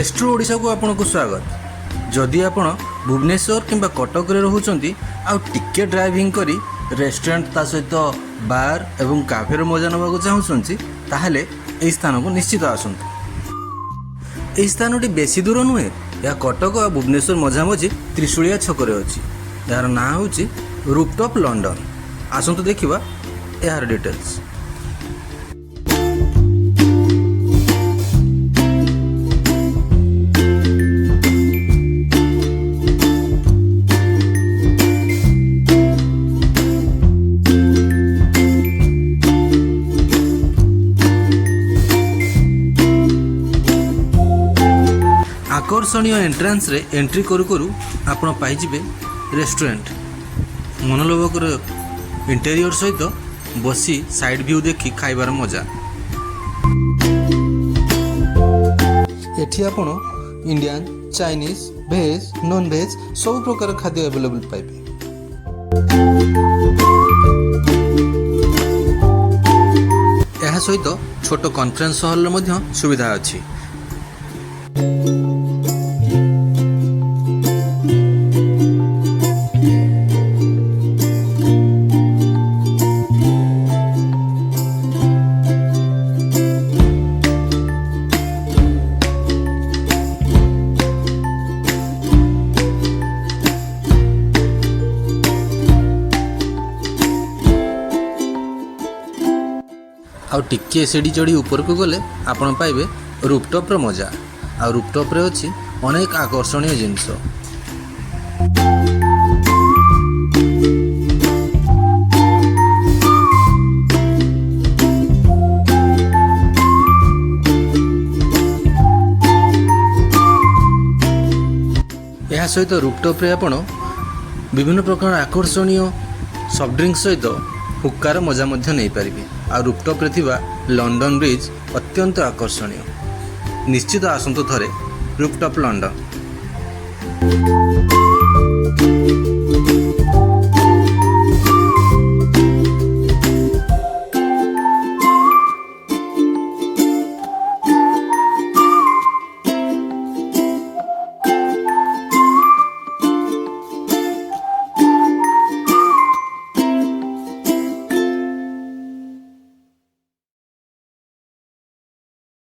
Restro Odisha को आपको स्वागत। जदि आपण भुवनेश्वर किंबा कटक रे रहउचंती आ टिके ड्राइविंग करी रेस्टोरेंट ता सहित बार एवं काफेर मजा नबाक चाहूँगी ताहले एई स्थान को निश्चित आसतु। एई स्थानटी बेसी दूर नुहे, या कटक आ भुवनेश्वर मझामझी त्रिशूलिया छकरे अछि। यार ना होची रूफटॉप लंडन। आसतु देखिबा यार डिटेल्स। आकर्षणीय एंट्रांस रे एंट्री करू करू आपण पाइजिबे रेस्टोरेंट। मनोलोभकर इंटेरियर सहित बसी साइड व्यू देखी खाइबार मजा। एठी आपण इंडियन, चाइनीज, भेज, नॉन भेज सब प्रकार खाद्य अवेलेबल पाइबे। यह सहित छोट कॉन्फ्रेंस हॉल मध्ये सुविधा अछि। आउ टिके सीढ़ी चढ़ी ऊपर को गले आपण पाइबे रूफटॉप रो मजा। आ रूफटॉप रे अछि अनेक आकर्षणीय जिनिस। यह सहित रूफटॉप रे आपण विभिन्न प्रकार आकर्षणीय सॉफ्ट ड्रिंक सहित हुक्कार मजा मध्य नहीं पारिबे। आ रूफटॉप रे थिबा लंडन ब्रिज अत्यंत आकर्षणीय। निश्चित आसंतु थरे रूफटॉप लंडन।